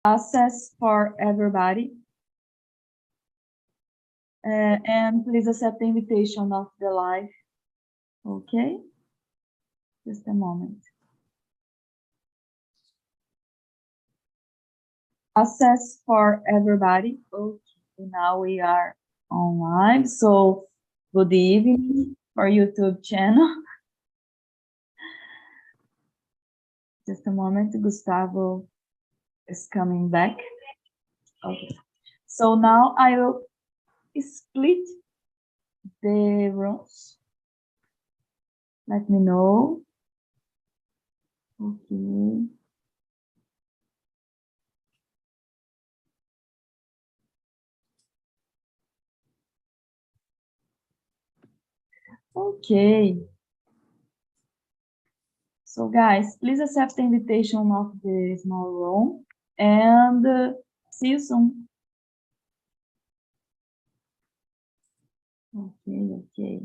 access for everybody. And please accept the invitation of the live. Okay? Just a moment. Access for everybody. Okay, now we are online. So good evening for YouTube channel. Just a moment, Gustavo is coming back. Okay. So now I will split the rooms. Let me know. Okay. Okay. So guys, please accept the invitation of the small room and see you soon. Okay.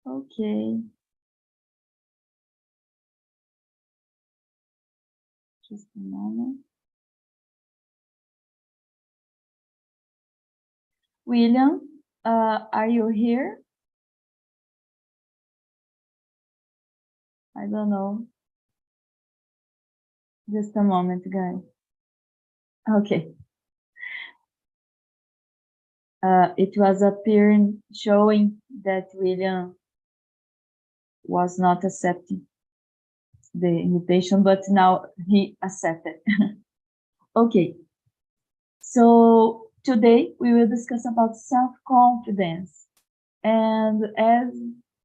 Okay. Just a moment. William, are you here? I don't know. Just a moment, guys. Okay. It was appearing, showing that William was not accepting the invitation, but now he accepted. Okay. So today we will discuss about self-confidence. And as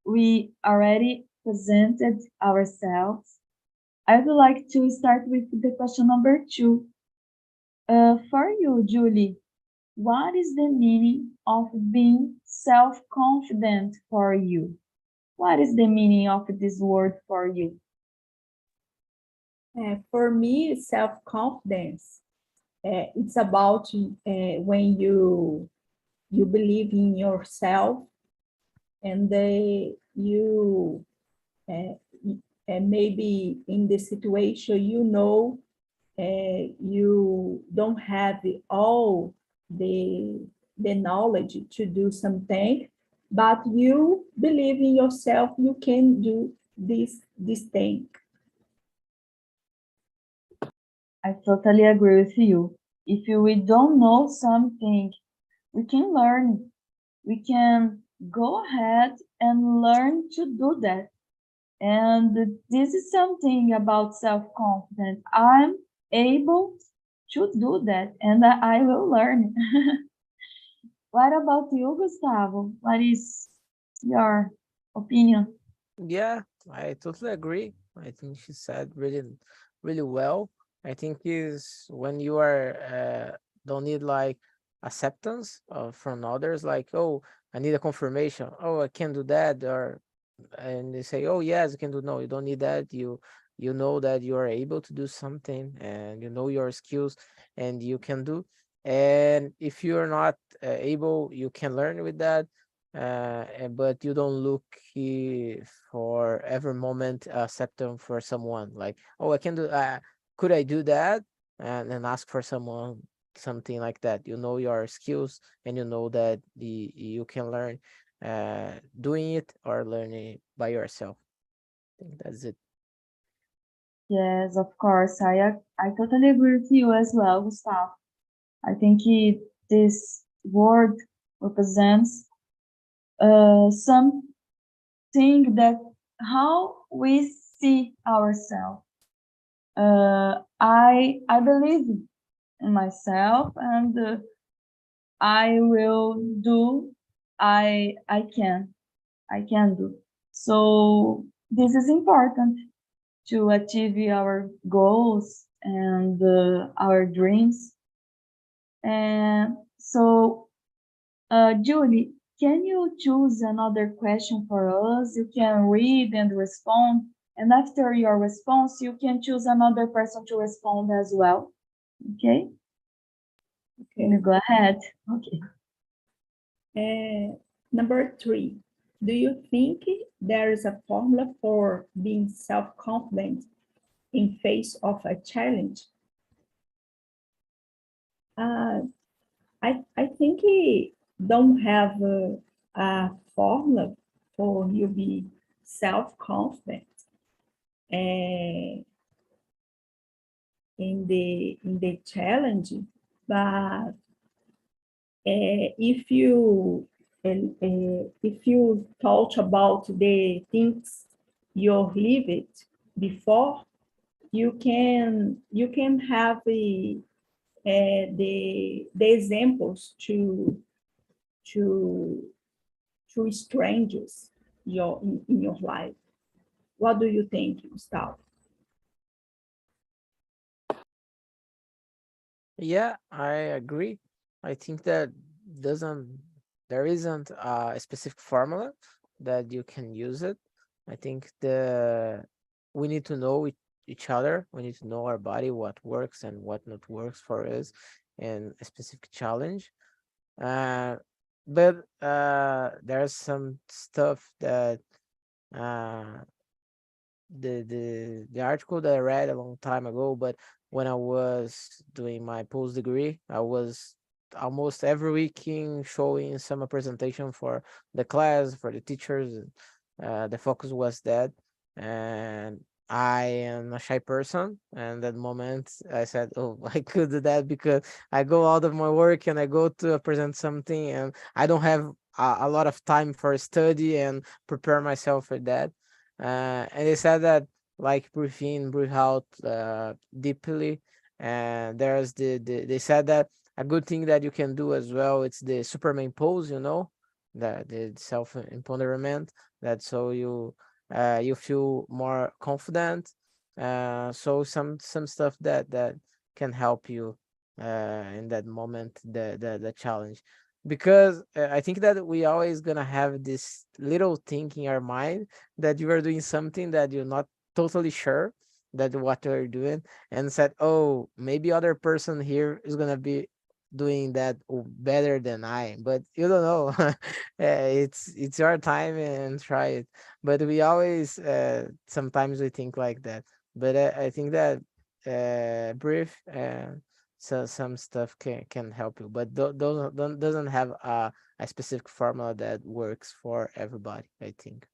we already presented ourselves, I would like to start with the question number 2. For you, Julie, what is the meaning of being self-confident for you? What is the meaning of this word for you? For me, self-confidence, it's about when you believe in yourself and you maybe in the situation you don't have all the knowledge to do something, but you believe in yourself, you can do this thing. I totally agree with you. If we don't know something, we can learn. We can go ahead and learn to do that. And this is something about self-confidence. I'm able to do that, and I will learn. What about you, Gustavo? What is your opinion? Yeah, I totally agree. I think she said really well. I think is when you are don't need like acceptance from others, like, oh, I need a confirmation. Oh, I can do that, or and they say, oh yes, you can do. No, you don't need that. You know that you are able to do something, and you know your skills, and you can do. And if you are not able, you can learn with that, but you don't look for every moment acceptance for someone, like, oh, I can do, could I do that, and then ask for someone something like that. You know your skills, and you know that you can learn doing it or learning by yourself. I think that's it. Yes, of course. I totally agree with you as well, Gustavo. I think this word represents something that how we see ourselves. I believe in myself, and I will do. I can do. So this is important to achieve our goals and our dreams. And so, Julie, can you choose another question for us? You can read and respond, And after your response, you can choose another person to respond as well. Okay? Can you go ahead? Okay. Number 3, do you think there is a formula for being self-confident in face of a challenge? I think it don't have a formula for you be self-confident in the challenge, but if you thought about the things you lived before, you can have the examples to strangers in your life. What do you think, Gustavo? Yeah, I agree. I think that there isn't a specific formula that you can use it. I think we need to know each other. We need to know our body, what works and what not works for us in a specific challenge. But there's some stuff that uh, the article that I read a long time ago, but when I was doing my post degree, I was almost every week in showing some presentation for the class, for the teachers. The focus was that, and I am a shy person. And that moment, I said, "Oh, I could do that because I go out of my work and I go to present something, and I don't have a lot of time for study and prepare myself for that." And they said that like breathe in, breathe out deeply. And there's they said that a good thing that you can do as well, it's the Superman pose, the self empowerment, that so you feel more confident. So some stuff that can help you in that moment, the challenge. Because I think that we always gonna have this little thing in our mind that you are doing something that you're not totally sure that what you're doing, and said, oh, maybe other person here is gonna be doing that better than I, but you don't know. It's your time and try it. But we always sometimes we think like that. But I think that brief so some stuff can help you, but those doesn't have a specific formula that works for everybody, I think.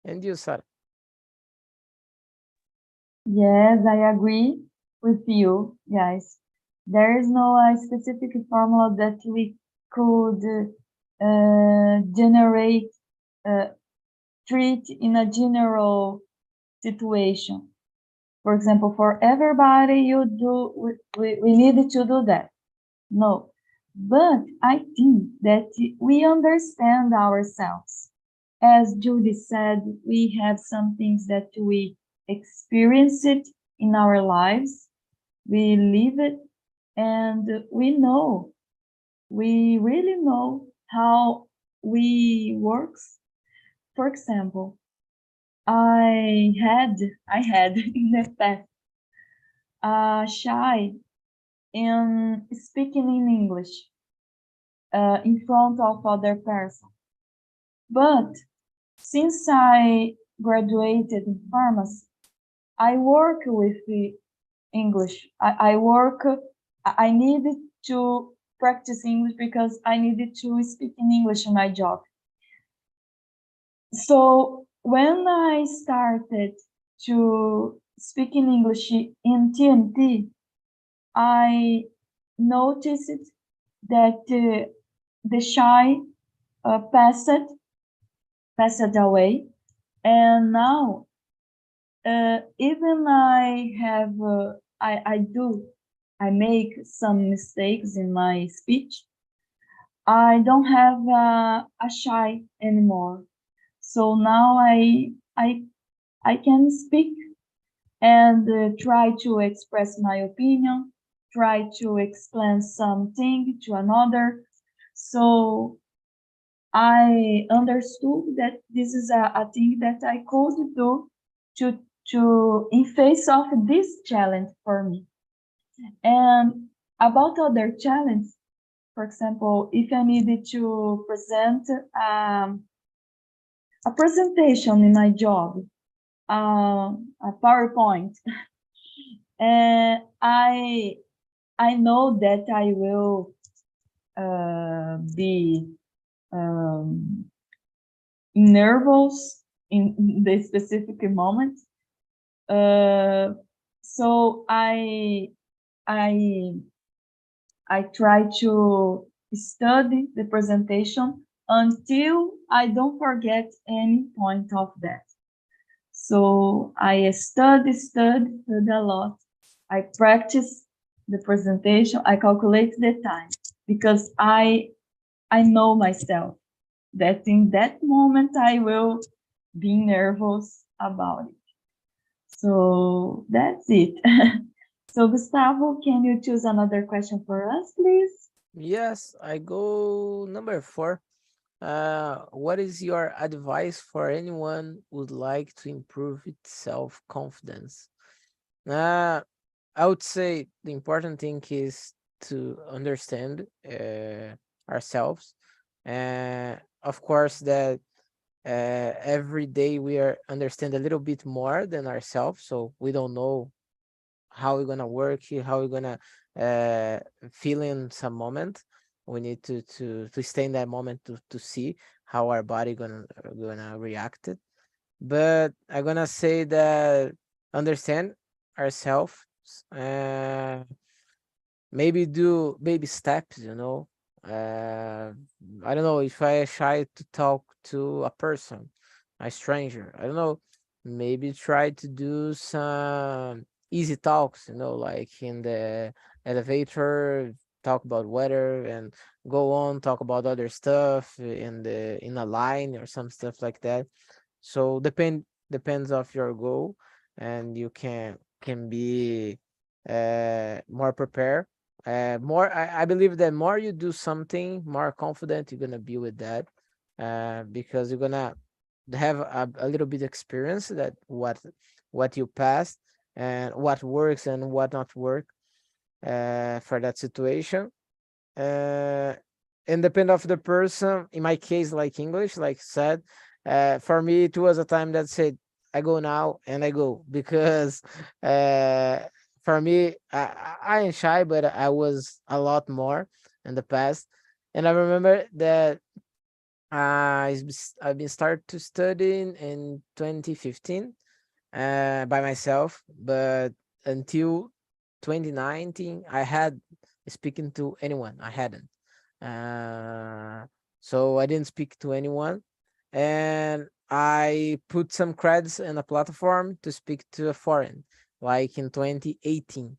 And you, Sarah? Yes, I agree with you, guys. There is no specific formula that we could generate, treat in a general situation. For example, for everybody, we need to do that. No, but I think that we understand ourselves. As Judy said, we have some things that we experience it in our lives, we live it, and we really know how we works. For example, I had in the past shy in speaking in English in front of other person. But since I graduated in pharmacy, I work with the English. I needed to practice English because I needed to speak in English in my job. So when I started to speak in English in TNT, I noticed that the shy passed away, and now even I make some mistakes in my speech. I don't have a shy anymore. So now I can speak and try to express my opinion, try to explain something to another. So I understood that this is a thing that I could do in face of this challenge for me. And about other challenge, for example, if I needed to present a presentation in my job, a PowerPoint, and I know that I will be nervous in the specific moment. So I try to study the presentation until I don't forget any point of that. So I study a lot. I practice the presentation. I calculate the time because I know myself that in that moment I will be nervous about it. So that's it. So Gustavo, can you choose another question for us, please? Yes, I go number 4. What is your advice for anyone who would like to improve its self-confidence? I would say the important thing is to understand ourselves. Of course, that every day we are understand a little bit more than ourselves, so we don't know how we're gonna work, how we're gonna feel in some moment. We need to stay in that moment to see how our body gonna react it. But I'm gonna say that understand ourselves, uh, maybe do baby steps, I don't know if I shy to talk to a person, a stranger, I don't know, maybe try to do some easy talks, like in the elevator, talk about weather, and go on talk about other stuff in a line or some stuff like that. So depends of your goal, and you can be more prepared. More, I believe that more you do something, more confident you're gonna be with that, because you're gonna have a little bit experience that what you passed and what works and what not work for that situation. Uh, and depend of the person. In my case, like English, like said, for me it was a time that said I go now and I go because for me I am shy, but I was a lot more in the past. And I remember that I've been start to studying in 2015 by myself, but until 2019 I had speaking to anyone. I hadn't. So I didn't speak to anyone, and I put some credits in a platform to speak to a foreign, like in 2018.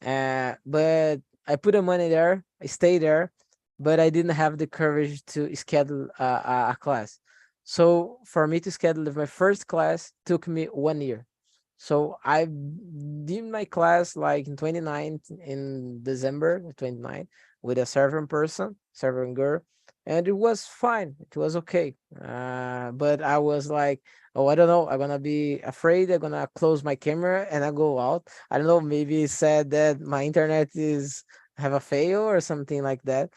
But I put the money there, I stayed there, but I didn't have the courage to schedule a class. So for me to schedule my first class took me 1 year. So I did my class like in 29 in December 29 with a servant person, servant girl, and it was fine. It was okay. But I was like, oh, I don't know. I'm gonna be afraid. I'm gonna close my camera and I go out. I don't know. Maybe it said that my internet is have a fail or something like that.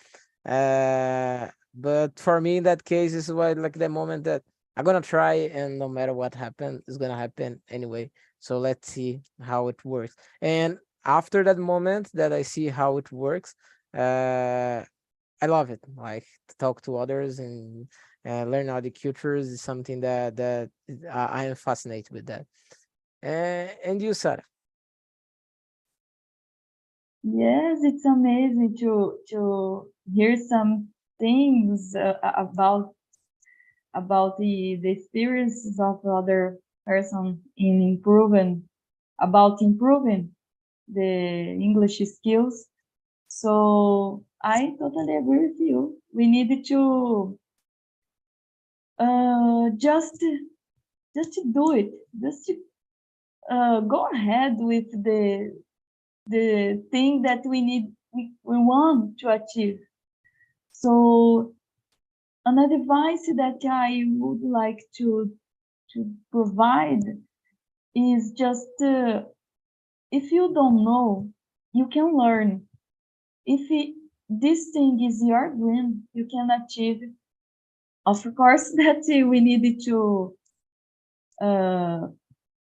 But for me, in that case, is why like the moment that I'm gonna try, and no matter what happens, it's gonna happen anyway. So let's see how it works. And after that moment that I see how it works, I love it. Like to talk to others and learn other cultures is something that I am fascinated with that. And you, Sarah? Yes, it's amazing to hear some things about the experiences of the other person in improving the English skills. So I totally agree with you. We needed to just to do it, just to go ahead with the thing that we want to achieve. So an advice that I would like to provide is just, if you don't know, you can learn. This thing is your dream, you can achieve. Of course, that we need to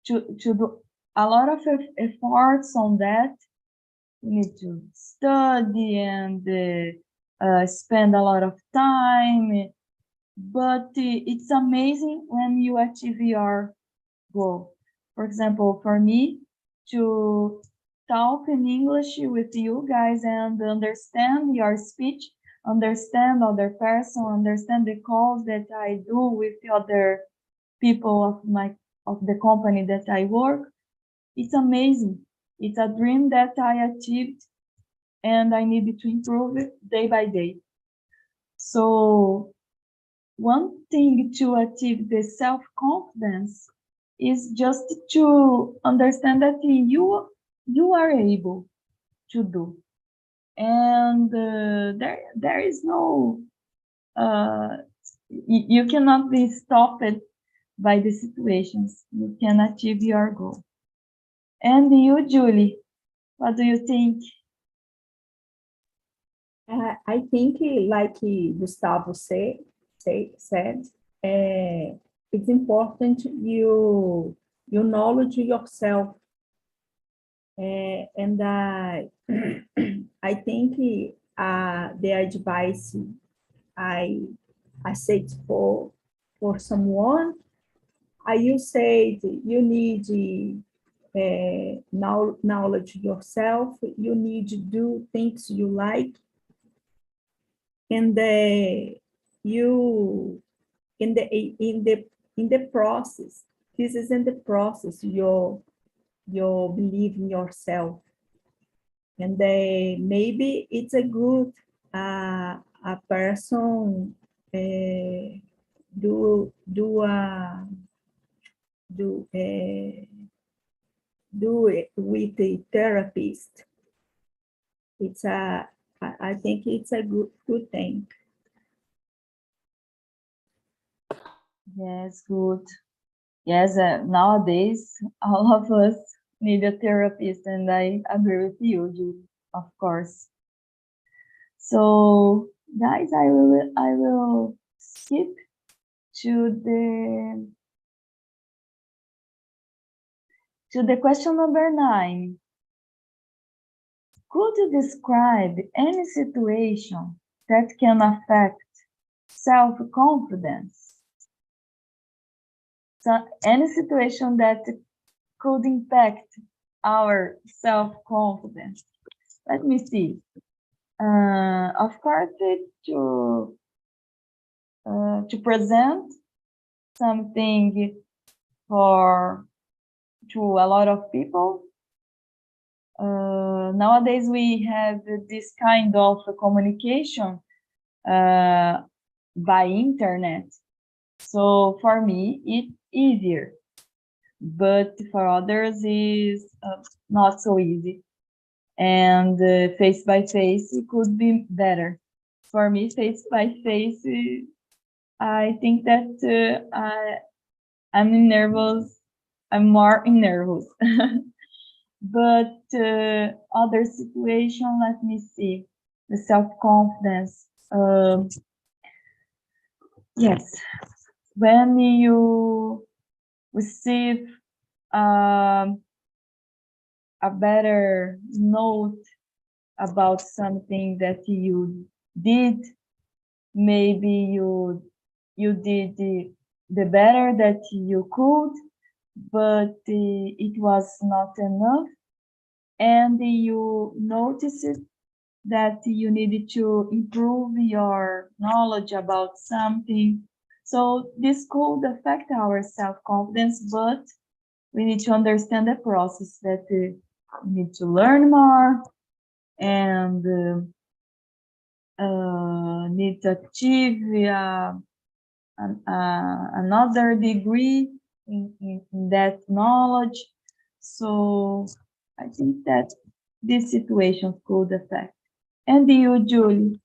do a lot of efforts on that. We need to study and spend a lot of time, but it's amazing when you achieve your goal. For example, for me, to talk in English with you guys and understand your speech, understand other person, understand the calls that I do with the other people of the company that I work, it's amazing. It's a dream that I achieved, and I need to improve it day by day. So one thing to achieve the self-confidence is just to understand that you are able to do, and there is no you cannot be stopped by the situations. You can achieve your goal. And you, Julie, what do you think? I think, like Gustavo said, it's important you knowledge yourself, and I think the advice I said for someone, you said you need knowledge yourself. You need to do things you like, and you in the process. This is in the process. You believe in yourself, and maybe it's a good a person do it with a therapist. It's I think it's a good thing. Yes, good. Yes, nowadays all of us need a therapist, and I agree with you, Julie, of course. So, guys, I will skip to the question number 9. Could you describe any situation that can affect self-confidence? So any situation that could impact our self-confidence. Let me see. Of course, to present something to a lot of people. Nowadays, we have this kind of communication by internet. So for me, it's easier, but for others is not so easy. And face by face, it could be better. For me, face by face, I think that I'm nervous. I'm more nervous. But other situation, let me see, the self-confidence. Yes, when you receive a better note about something that you did, maybe you did the better that you could, but it was not enough, and you noticed that you needed to improve your knowledge about something. So this could affect our self-confidence, but we need to understand the process, that we need to learn more and need to achieve another degree in that knowledge. So I think that this situation could affect. And you, Julie,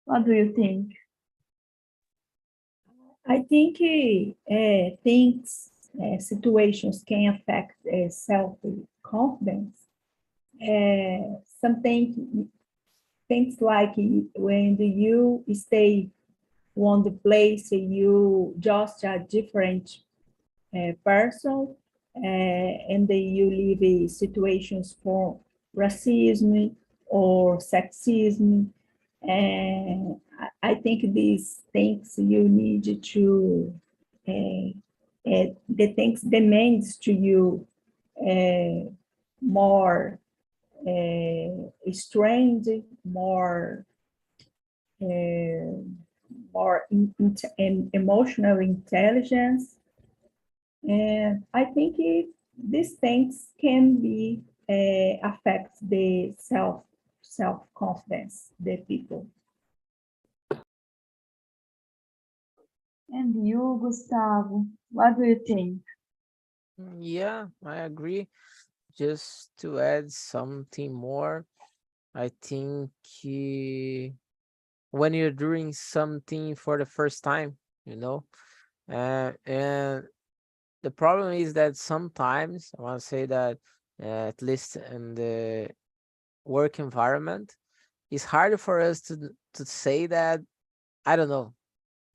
what do you think? I think things situations can affect self-confidence. Something things like when you stay on the place, you just a different person, and you live situations for racism or sexism. And I think these things you need to, the things demands to you more strength, more emotional intelligence. And I think these things can be affect the self-confidence, the people. And you, Gustavo, what do you think? Yeah, I agree. Just to add something more, I think when you're doing something for the first time, and the problem is that sometimes I want to say that at least in the work environment, it's harder for us to say that I don't know.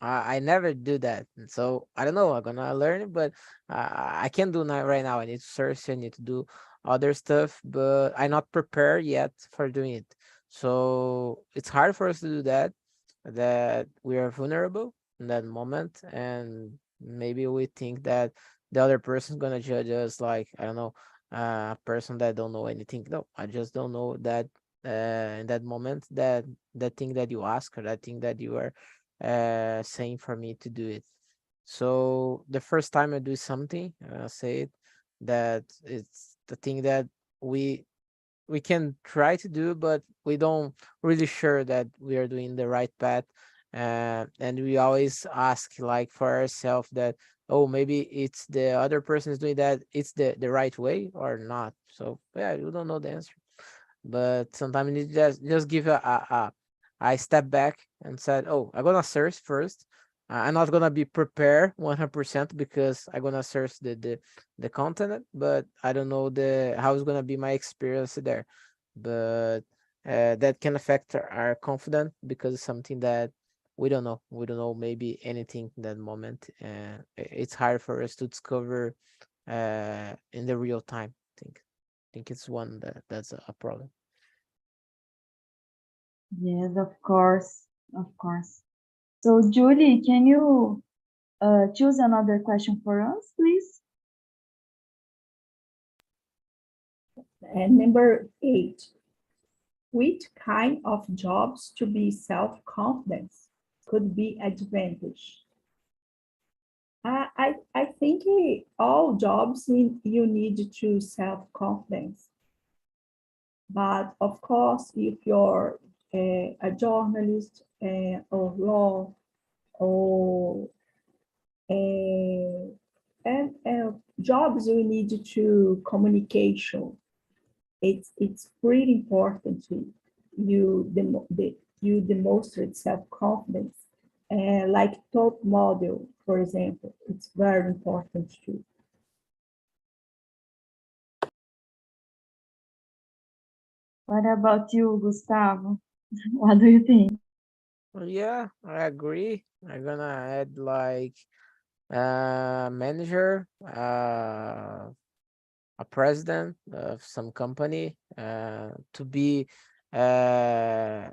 I never do that, and so I don't know. I'm gonna learn it, but I can't do that right now. I need to search. I need to do other stuff, but I'm not prepared yet for doing it. So it's hard for us to do that. That we are vulnerable in that moment, and maybe we think that the other person's gonna judge us like I don't know, a person that don't know anything. No, I just don't know that in that moment that thing that you ask or that thing that you are saying for me to do it. So the first time I do something, I say it that it's the thing that we we can try to do, but we don't really sure that we are doing the right path. And we always ask like for ourselves that, oh, maybe it's the other person is doing that, it's the right way or not. So yeah, you don't know the answer. But sometimes you just give a step back and said, oh, I'm gonna search first. I'm not gonna be prepared 100% because I'm gonna search the content, but I don't know the how it's gonna be my experience there. But that can affect our confidence because it's something that we don't know. We don't know maybe anything in that moment, and it's hard for us to discover in the real time. I think it's one that's a problem. Yes, of course, of course. So, Julie, can you choose another question for us, please? And number 8, which kind of jobs to be self-confidence could be advantage? I think all jobs you need to self-confidence. But of course, if you're a journalist or law or and jobs we need to communication, it's pretty important to you demonstrate self-confidence. Like top model, for example, it's very important too. What about you, Gustavo? What do you think? Well, yeah, I agree. I'm gonna add like manager, a president of some company, to be uh,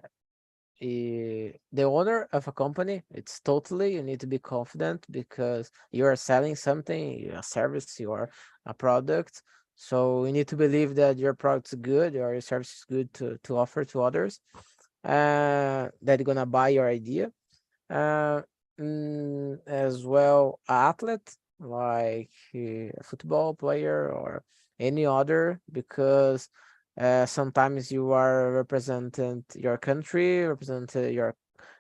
the owner of a company. It's totally you need to be confident because you are selling something, a service, or a product. So you need to believe that your product's good or your service is good to offer to others, that are gonna buy your idea. Uh, as well, a athlete like a football player or any other, because sometimes you are representing your country, represent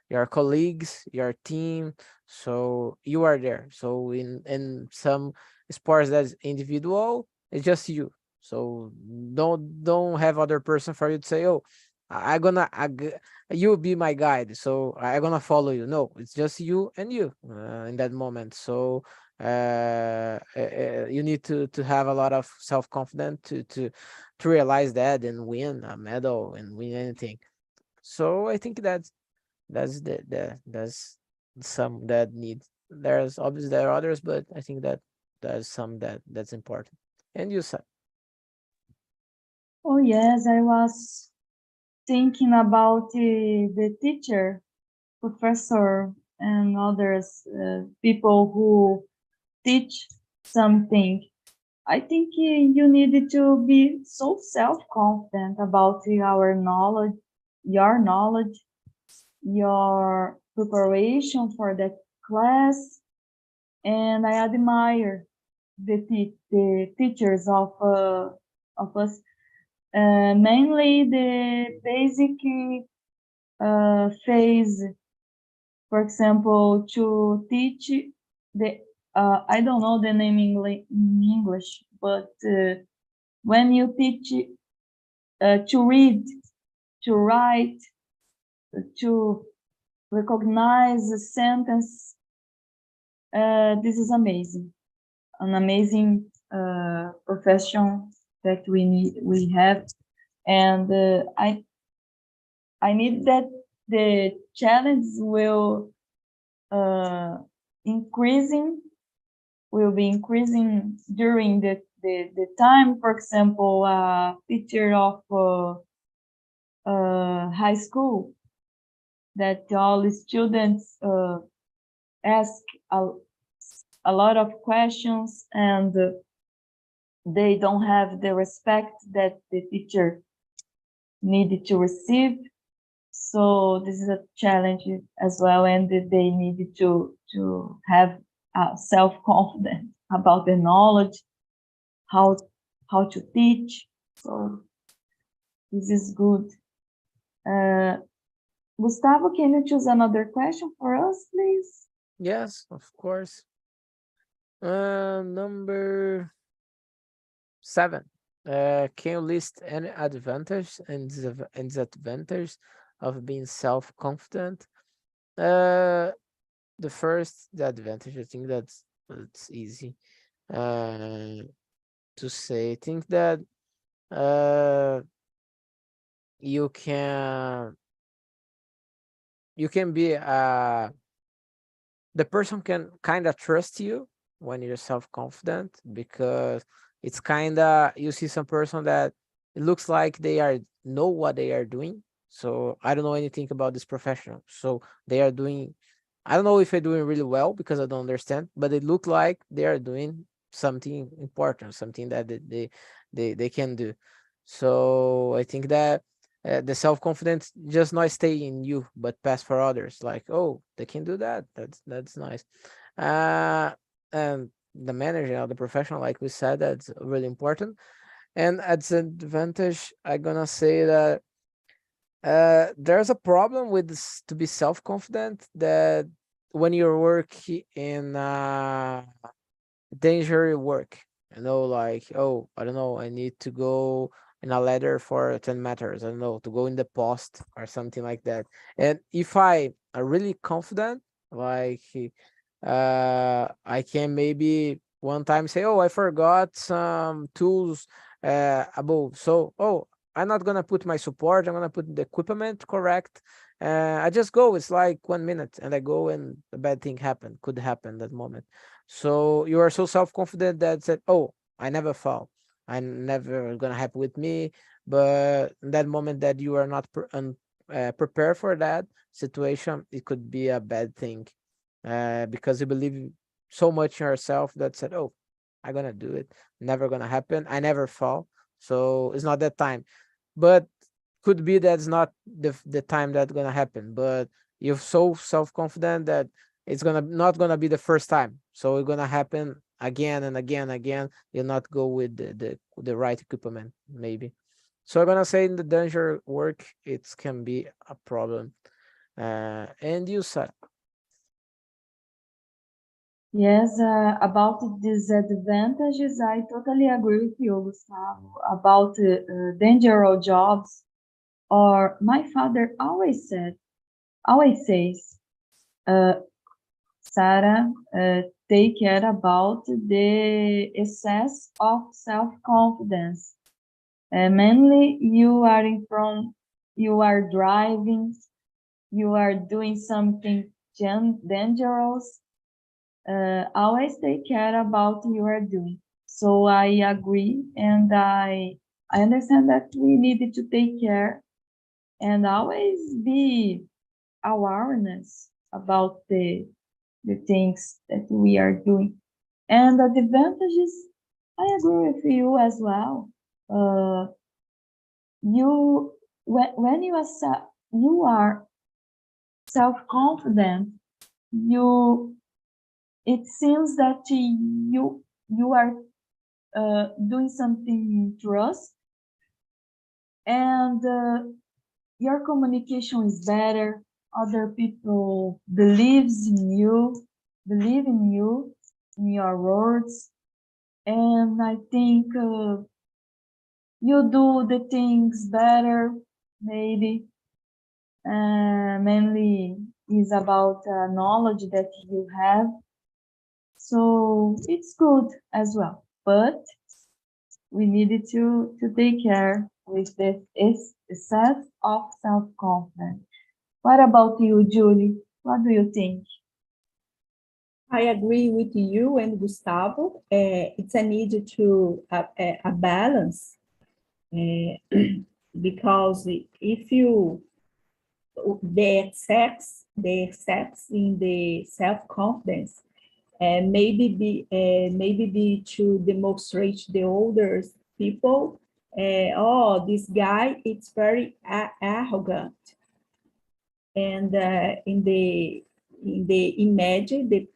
your colleagues, your team. So you are there. So in some sports that's individual, it's just you. So don't have other person for you to say, oh, I gonna you be my guide, so I gonna follow you. No, it's just you and you in that moment. So You need to have a lot of self-confidence to realize that and win a medal and win anything. So I think that's some that need. There's obviously there are others, but I think that there's some that's important. And you said, Oh yes, I was thinking about the teacher, professor, and others, people who teach something. I think you needed to be so self-confident about our knowledge, your knowledge, your preparation for that class, and I admire the teachers of us, mainly the basic phase. For example, to teach the I don't know the name in English, but when you teach to read, to write, to recognize a sentence, this is amazing. An amazing profession that we have, and I need that the challenge will be increasing during the time. For example, a teacher of high school, that all the students ask a lot of questions, and they don't have the respect that the teacher needed to receive. So this is a challenge as well, and they needed to have self-confidence about the knowledge, how to teach. So this is good. Gustavo, can you choose another question for us, please? yes, of course. Number 7. Can you list any advantage and disadvantage of being self-confident? The first, the advantage, I think that's easy to say. I think that you can be the person can kind of trust you when you're self-confident, because it's kind of, you see some person that it looks like they know what they are doing. So I don't know anything about this professional, so they are doing, I don't know if they're doing really well because I don't understand, but it look like they are doing something important, something that they can do. So I think that the self-confidence just not stay in you but pass for others, like, oh, they can do that, that's nice. And the manager or the professional, like we said, that's really important. And as an advantage, I'm gonna say that there's a problem with this, to be self-confident, that when you work in dangerous work, like, oh, I don't know, I need to go in a ladder for 10 meters, I don't know, to go in the post or something like that. And if I are really confident, like, I can maybe one time say, oh, I forgot some tools above, so, oh, I'm not gonna put my support, I'm gonna put the equipment correct. I just go, it's like 1 minute, and I go, and a bad thing could happen that moment. So you are so self-confident that said, oh, I never fall, I never gonna happen with me. But in that moment that you are not prepared for that situation, it could be a bad thing, because you believe so much in yourself that said, oh, I'm gonna do it, never gonna happen, I never fall, so it's not that time. But could be that's not the time that's gonna happen, but you're so self-confident that it's not gonna be the first time, so it's gonna happen again and again. You'll not go with the right equipment, maybe. So I'm gonna say in the danger work, it can be a problem. And you said, Yes, about the disadvantages, I totally agree with you, Gustavo, about dangerous jobs. Or my father always says, Sarah, take care about the excess of self-confidence. Mainly, you are in front, you are driving, you are doing something dangerous. Always take care about what you are doing. So I agree, and I understand that we need to take care and always be awareness about the things that we are doing. And the advantages, I agree with you as well. When you are self-confident, it seems that you are doing something trust, and your communication is better. Other people believe in you, in your words, and I think you do the things better, maybe. Mainly is about knowledge that you have. So it's good as well, but we needed to take care with this excess of self-confidence. What about you, Julie? What do you think? I agree with you and Gustavo. It's a need to a balance because if you the excess in the self-confidence maybe be to demonstrate the older people, oh, this guy, it's very arrogant, and in the image, the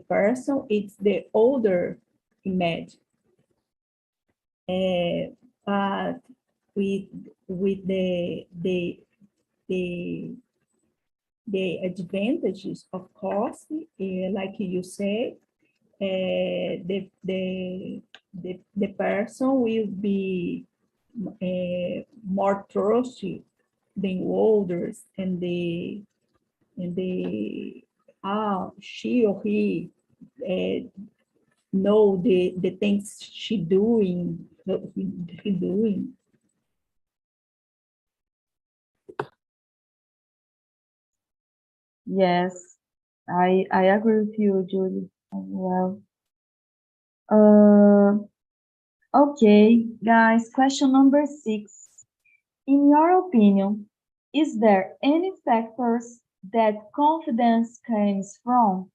person, it's the older image, but with the advantages, of course, like you say, the person will be more trusty than others, and she or he know the things he doing. Yes, I agree with you, Julie, as well. Okay, guys, question number 6. In your opinion, is there any factors that confidence comes from,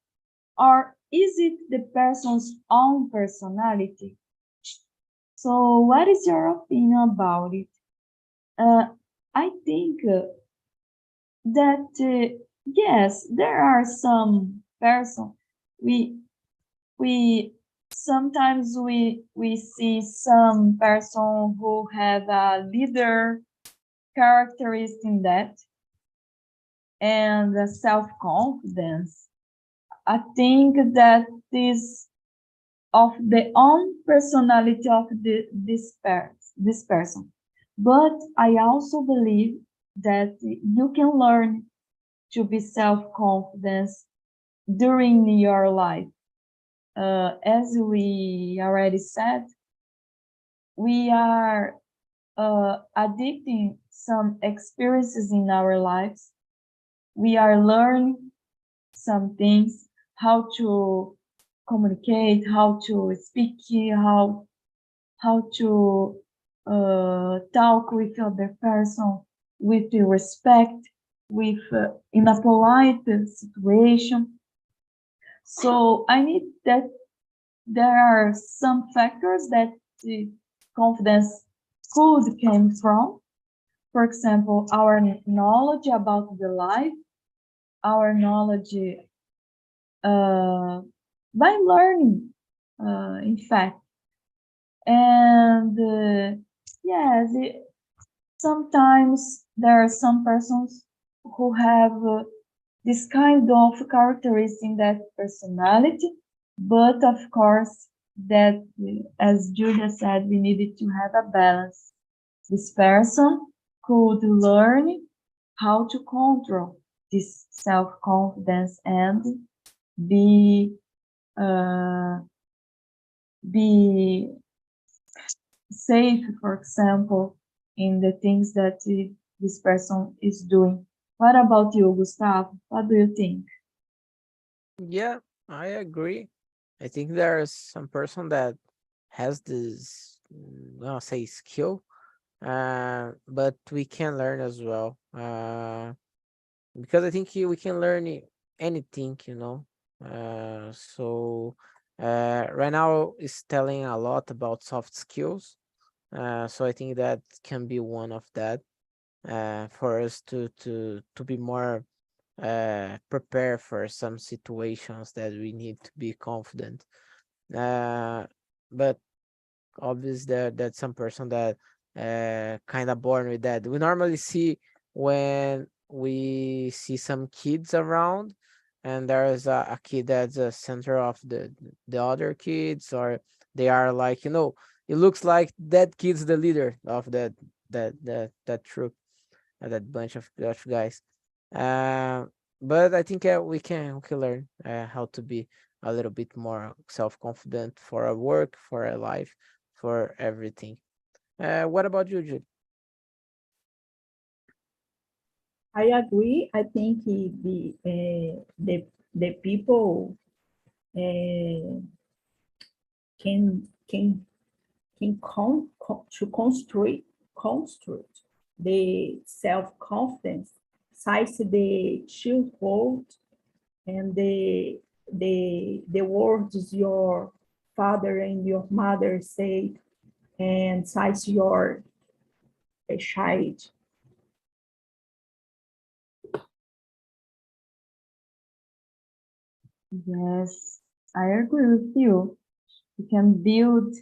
or is it the person's own personality? So what is your opinion about it? I think that yes, there are some person we sometimes we see some person who have a leader characteristic in that, and self-confidence. I think that is of the own personality of this person. But I also believe that you can learn to be self-confident during your life. As we already said, we are addicting some experiences in our lives. We are learning some things, how to communicate, how to speak, how to talk with other person with respect, with in a polite situation. So I need that there are some factors that the confidence could come from. For example, our knowledge about the life, our knowledge by learning, in fact. And yes, sometimes there are some persons who have this kind of characteristic in that personality, but of course, that, as Julia said, we needed to have a balance. This person could learn how to control this self-confidence and be be safe, for example, in the things that this person is doing. What about you, Gustavo? What do you think? Yeah, I agree. I think there's some person that has this, I'll say skill, but we can learn as well. Because I think we can learn anything, you know. So right now is telling a lot about soft skills. So I think that can be one of that for us to be more prepare for some situations that we need to be confident. But obvious that some person that kind of born with that. We normally see when we see some kids around, and there's a kid that's the center of the other kids, or they are like, you know, it looks like that kid's the leader of that troop, that bunch of guys. Uh, but I think we can learn how to be a little bit more self-confident for our work, for our life, for everything. What about you, Jude? I agree. I think the people uh, can to construct the self-confidence, size the childhood and the words your father and your mother say and size your child. Yes, I agree with you. We can build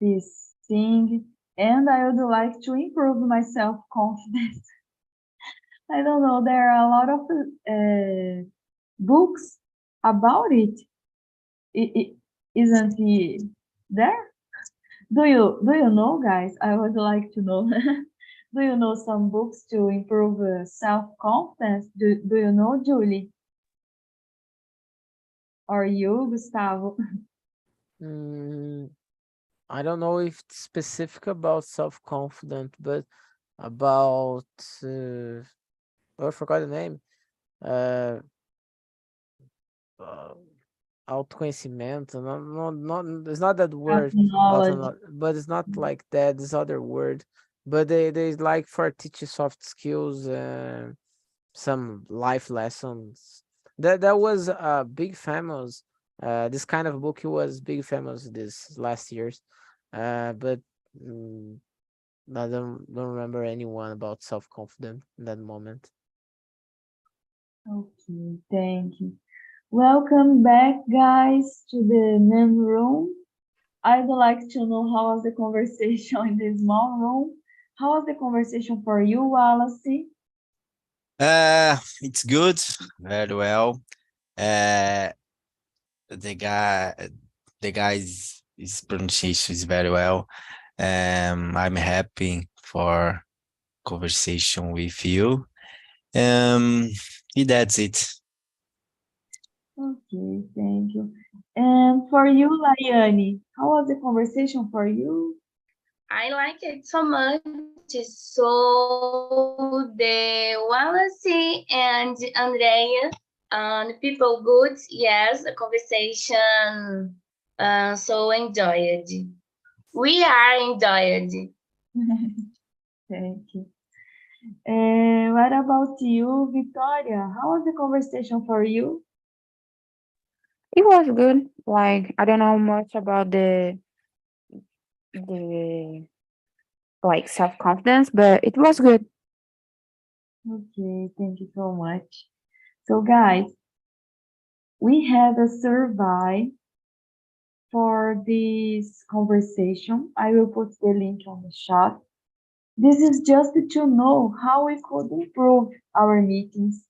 this thing, and I would like to improve my self-confidence. I don't know, there are a lot of books about it. Isn't he there? Do you know, guys? I would like to know. Do you know some books to improve self-confidence? Do you know, Julie? Or you, Gustavo? Mm, I don't know if it's specific about self-confident, but about I forgot the name. Uh, uh autoconhecimento. Not, it's not that word, Knowledge. but it's not like that. This other word, but they like for teaching soft skills, some life lessons. That was big famous. This kind of book was big famous this last years. But mm, I don't remember anyone about self confidence in that moment. Okay, thank you. Welcome back, guys, to the main room. I'd like to know how was the conversation in the small room. How was the conversation for you, Wallace? It's good, very well. Uh, the guy, the guy's pronunciation is very well. I'm happy for conversation with you. Um, that's it. Okay, thank you. And for you, Laiane, how was the conversation for you? I like it so much. So the Wallace and Andrea and people good. Yes, the conversation so enjoyed. We are enjoyed. Thank you. And what about you, Victoria? How was the conversation for you? It was good. Like I don't know much about the like self-confidence, but it was good. Okay, thank you so much. So, guys, we have a survey for this conversation. I will put the link on the chat. This is just to know how we could improve our meetings.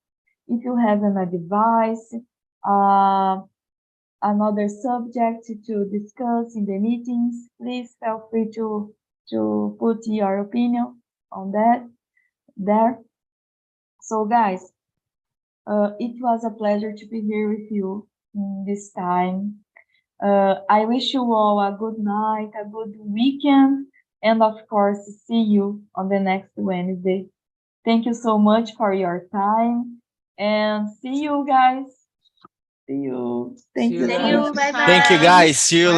If you have an advice, uh, another subject to discuss in the meetings, please feel free to put your opinion on that there. So guys, it was a pleasure to be here with you this time. I wish you all a good night, a good weekend, and of course, see you on the next Wednesday. Thank you so much for your time, and see you guys. See you. Thank See you you so See guys. much. you. Bye Thank you, bye. guys. See you